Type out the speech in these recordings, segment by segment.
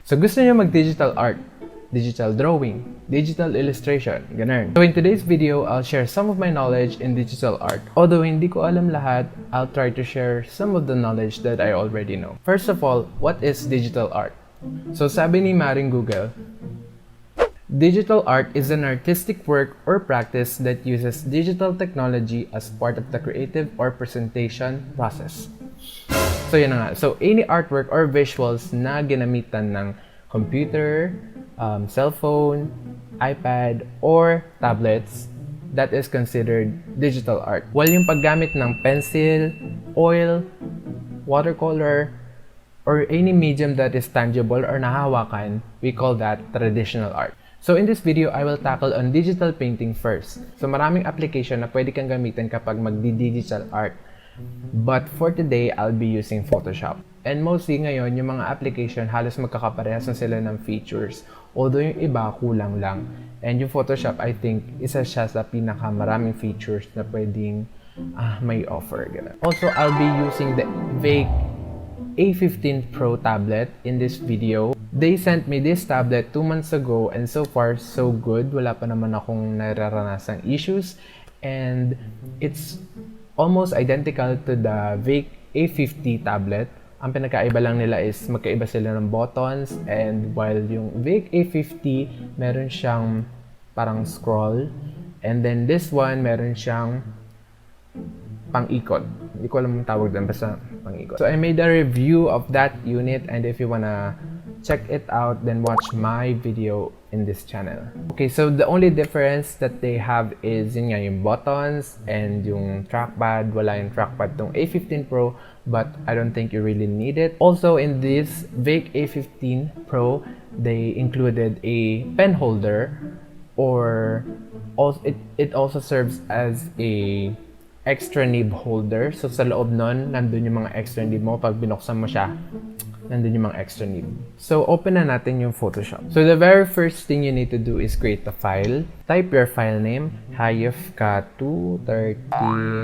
So gusto niyo mag-digital art, digital drawing, digital illustration, ganun. So in today's video, I'll share some of my knowledge in digital art. Although hindi ko alam lahat, I'll try to share some of the knowledge that I already know. First of all, what is digital art? So sabi ni Maring Google, digital art is an artistic work or practice that uses digital technology as part of the creative or presentation process. So yun na nga. So any artwork or visuals na ginamitan ng computer, cellphone, iPad, or tablets, that is considered digital art. While yung paggamit ng pencil, oil, watercolor, or any medium that is tangible or nahahawakan, we call that traditional art. So in this video, I will tackle on digital painting first. So maraming application na pwede kang gamitin kapag magdi-digital art. But for today, I'll be using Photoshop. And mostly ngayon, yung mga application halos magkakaparehas na sila ng features. Although yung iba, kulang lang. And yung Photoshop, I think, isa siya sa pinakamaraming features na pwedeng may offer. Ganun. Also, I'll be using the VEIKK A15 Pro tablet in this video. They sent me this tablet 2 months ago and so far, so good. Wala pa naman akong nararanasang issues. And it's almost identical to the VEIKK A50 tablet. Ang pinakaiba lang nila is magkaiba sila ng buttons, and while yung VEIKK A50 meron siyang parang scroll, and then this one meron siyang pang-ikot. Hindi ko alam ang tawag doon, basta pang-ikot. So I made a review of that unit, and if you wanna check it out, then watch my video in this channel. Okay, so the only difference that they have is yun nga, yung buttons and yung trackpad. Wala yung trackpad tong A15 Pro, but I don't think you really need it. Also, in this VEIKK A15 Pro, they included a pen holder, or also it also serves as a extra nib holder. So sa loob nun, nandun yung mga extra nib mo. Pag binuksan mo siya, nandun yung mga extra nib. So open na natin yung Photoshop. So the very first thing you need to do is create a file. Type your file name, VEIKK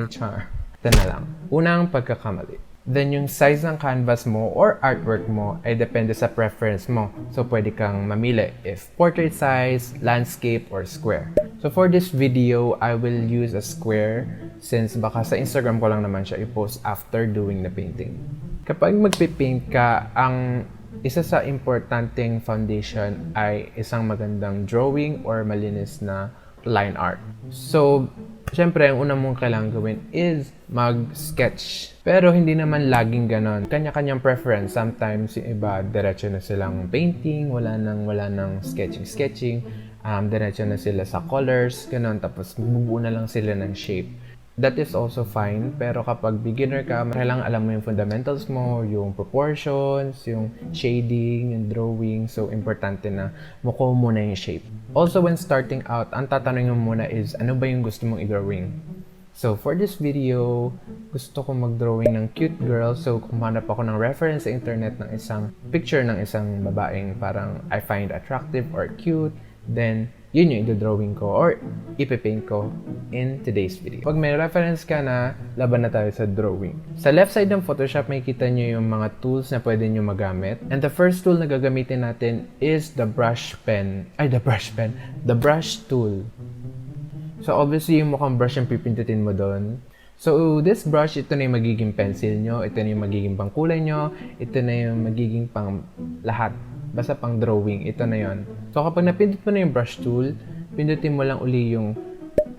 char. Ito na lang. Unang pagkakamali. Then yung size ng canvas mo or artwork mo ay depende sa preference mo. So pwede kang mamili if portrait size, landscape, or square. So for this video, I will use a square since baka sa Instagram ko lang naman siya i-post after doing the painting. Kapag magpipaint ka, ang isa sa importanteng foundation ay isang magandang drawing or malinis na line art. So, syempre, ang una mong kailangan gawin is mag-sketch. Pero hindi naman laging ganon. Kanya-kanyang preference. Sometimes yung iba, diretso na silang painting, wala nang sketching. Diretso na sila sa colors, ganon. Tapos, bubuo na lang sila ng shape. That is also fine, pero kapag beginner ka, kailangan alam mo yung fundamentals mo, yung proportions, yung shading, yung drawing. So, importante na makuha mo muna yung shape. Also, when starting out, ang tatanungin mo muna is, ano ba yung gusto mong i-drawing? So, for this video, gusto ko mag-drawing ng cute girl. So, kumanap ako ng reference sa internet ng isang picture ng isang babaeng parang I find attractive or cute. Then, yun yung i-drawing ko or ipipaint ko in today's video. Pag may reference ka na, laban na tayo sa drawing. Sa left side ng Photoshop, makikita nyo yung mga tools na pwede nyo magamit. And the first tool na gagamitin natin is the brush tool. So obviously, yung mukhang brush yung pipindutin mo doon. So this brush, ito na yung magiging pencil nyo, ito na yung magiging pangkulay nyo, ito na yung magiging pang lahat. Basta pang drawing, ito na yon. So kapag napindot mo na yung brush tool, pindutin mo lang uli yung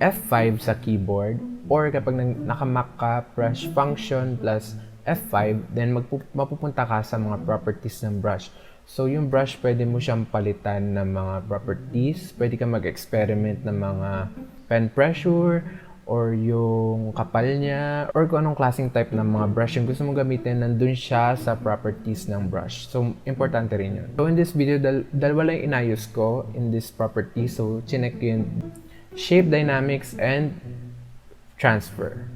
F5 sa keyboard, or kapag naka-Mac ka, brush function plus F5, then mapupunta ka sa mga properties ng brush. So yung brush, pwede mo siyang palitan ng mga properties, pwede ka mag-experiment ng mga pen pressure, or yung kapal niya, or kung anong klaseng type ng mga brush yung gusto mong gamitin, nandun siya sa properties ng brush. So, importante rin yun. So, in this video, dalawa lang inayos ko in this property. So, chinek ko yung shape dynamics and transfer.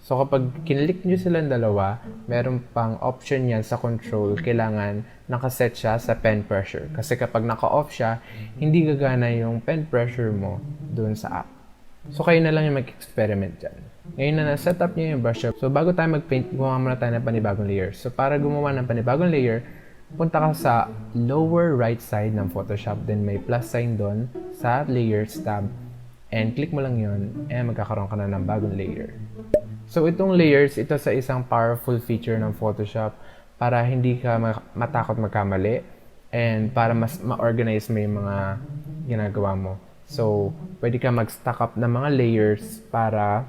So, kapag kinlik nyo silang dalawa, meron pang option yan sa control, kailangan nakaset siya sa pen pressure. Kasi kapag naka-off siya, hindi gagana yung pen pressure mo dun sa app. So, kayo na lang yung mag-experiment dyan. Ngayon na na-set up nyo yung brush up. So, bago tayo mag-paint, gumawa muna tayo ng panibagong layer. So, para gumawa ng panibagong layer, punta ka sa lower right side ng Photoshop, then may plus sign doon sa Layers tab, and click mo lang yun, and magkakaroon ka na ng bagong layer. So itong layers, ito sa isang powerful feature ng Photoshop para hindi ka matakot magkamali and para mas ma-organize mo yung mga ginagawa mo. So, pwede ka mag-stack up ng mga layers para,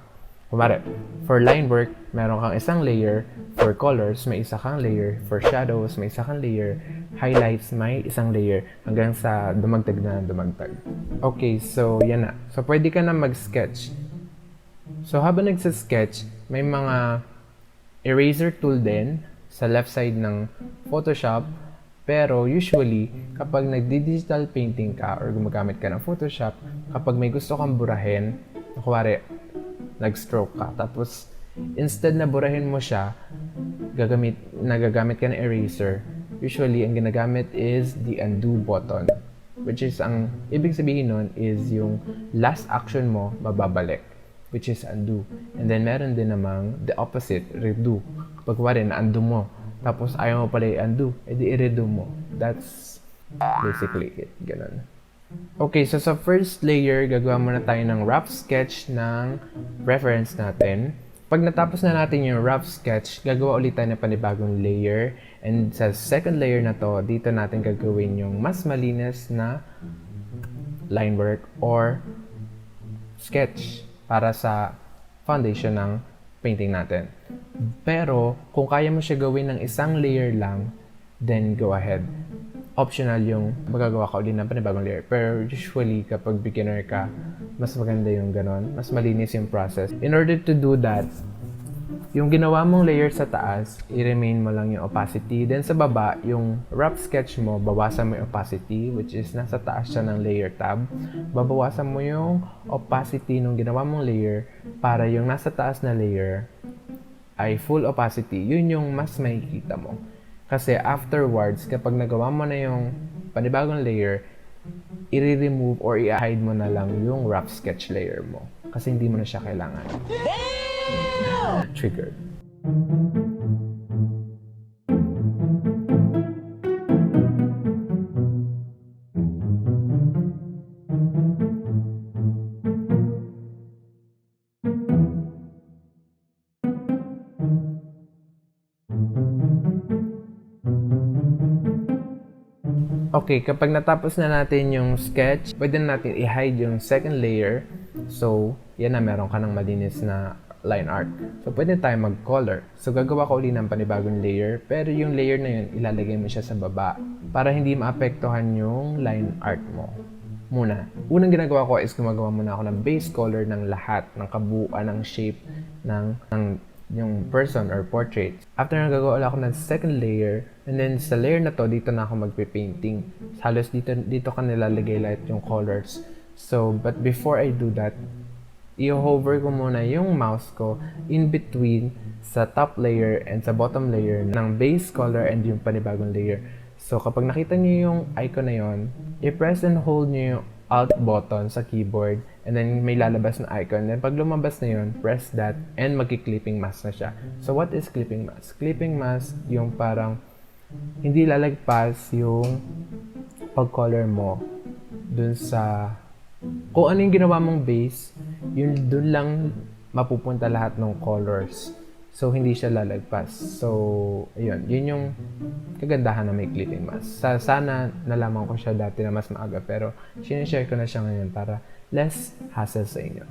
kumari, for line work, meron kang isang layer. For colors, may isa kang layer. For shadows, may isa kang layer. Highlights, may isang layer. Hanggang sa dumagdag na dumagdag. Okay, so yan na. So, pwede ka na mag-sketch. So, habang nagsa-sketch, may mga eraser tool din sa left side ng Photoshop. Pero usually, kapag nagdi-digital painting ka or gumagamit ka ng Photoshop, kapag may gusto kang burahin, kuwari, nag-stroke ka, tapos instead na burahin mo siya, nagagamit ka ng eraser, usually, ang ginagamit is the undo button. Which is, ang ibig sabihin nun is yung last action mo, mababalik. Which is undo. And then, meron din namang the opposite, redo. Kapag kuwari, na-undo mo, tapos ayaw mo pala i-undo, edi i-redo mo. That's basically it. Ganun. Okay, so sa first layer, gagawa muna tayo ng rough sketch ng reference natin. Pag natapos na natin yung rough sketch, gagawa ulit tayo ng panibagong layer. And sa second layer na to, dito natin gagawin yung mas malinis na line work or sketch para sa foundation ng painting natin. Pero, kung kaya mo siya gawin ng isang layer lang, then go ahead. Optional yung magagawa ka ulit ng panibagong layer. Pero usually, kapag beginner ka, mas maganda yung ganon. Mas malinis yung process. In order to do that, yung ginawa mong layer sa taas, i-remain mo lang yung opacity. Then sa baba, yung rough sketch mo, bawasan mo yung opacity, which is nasa taas siya ng layer tab. Babawasan mo yung opacity nung ginawa mong layer para yung nasa taas na layer ay full opacity. Yun yung mas makikita mo. Kasi afterwards, kapag nagawa mo na yung panibagong layer, i-remove or i-hide mo na lang yung rough sketch layer mo. Kasi hindi mo na siya kailangan. Trigger. Okay, kapag natapos na natin yung sketch, pwede na natin i-hide yung second layer. So, yan na, meron ka ng malinis na line art. So, pwede tayo mag-color. So, gagawa ko ulit ng panibagong layer, pero yung layer na yun, ilalagay mo siya sa baba para hindi maapektuhan yung line art mo. Muna, unang ginagawa ko is gumagawa muna ako ng base color ng lahat, ng kabuuan, ng shape, ng yung person or portrait. After nagagawa ako ng second layer, and then sa layer na to, dito na ako magpe-painting. Halos dito ka nilalagay lahat yung colors. So, but before I do that, i-hover ko muna yung mouse ko in between sa top layer and sa bottom layer ng base color and yung panibagong layer. So, kapag nakita niyo yung icon na yon, i-press and hold niyo yung Alt button sa keyboard and then may lalabas na icon. Then pag lumabas na yun, press that and magki-clipping mask na siya. So, what is clipping mask? Clipping mask yung parang hindi lalagpas yung pag-color mo dun sa kung ano yung ginawa mong base, yun dun lang mapupunta lahat ng colors. So, hindi siya lalagpas. So, ayun. Yun yung kagandahan na may clipping mask. Sana nalaman ko siya dati na mas maaga. Pero, sinishare ko na siya ngayon para less hassle sa inyo.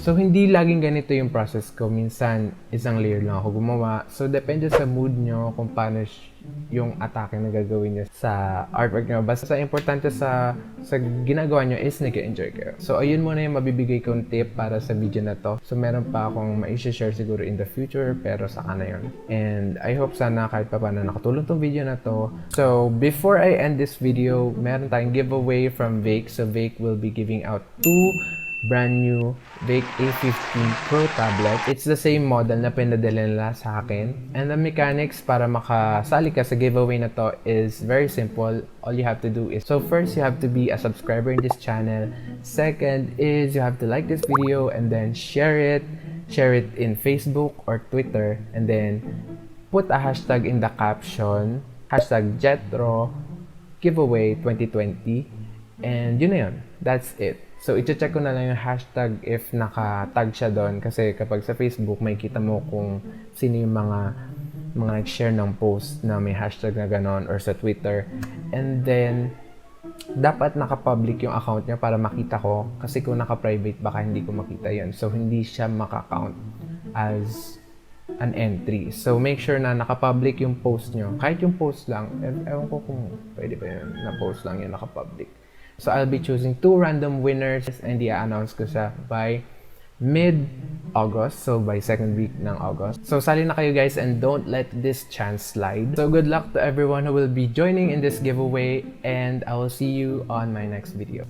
So, hindi laging ganito yung process ko. Minsan, isang layer lang ako gumawa. So, depende sa mood nyo kung paano yung atake na gagawin nyo sa artwork nyo. Basta importante sa ginagawa nyo is nag-enjoy kayo. So, ayun muna yung mabibigay kong tip para sa video na to. So, meron pa akong ma-share siguro in the future, pero saka na yun. And I hope sana kahit pa paano nakatulong tong video na to. So, before I end this video, meron tayong giveaway from VEIKK. So, VEIKK will be giving out 2 brand new VEIKK A15 PRO tablet. It's the same model na pinadala nila sa akin. And the mechanics para makasali ka sa giveaway na to is very simple. All you have to do is, so first you have to be a subscriber in this channel. Second is you have to like this video and then share it in Facebook or Twitter, and then put a hashtag in the caption, hashtag Jetro giveaway 2020, and yun na yun. That's it. So, i-check ko na lang yung hashtag if naka-tag siya doon. Kasi kapag sa Facebook, may kita mo kung sino yung mga nag-share ng post na may hashtag na ganon, or sa Twitter. And then, dapat naka-public yung account niya para makita ko. Kasi kung naka-private, baka hindi ko makita yun. So, hindi siya maka-count as an entry. So, make sure na naka-public yung post nyo. Kahit yung post lang, ewan ko kung pwede ba yun, na-post lang yun naka-public. So, I'll be choosing 2 random winners and i-announce ko siya by mid-August. So, by second week ng August. So, sali na kayo guys and don't let this chance slide. So, good luck to everyone who will be joining in this giveaway and I will see you on my next video.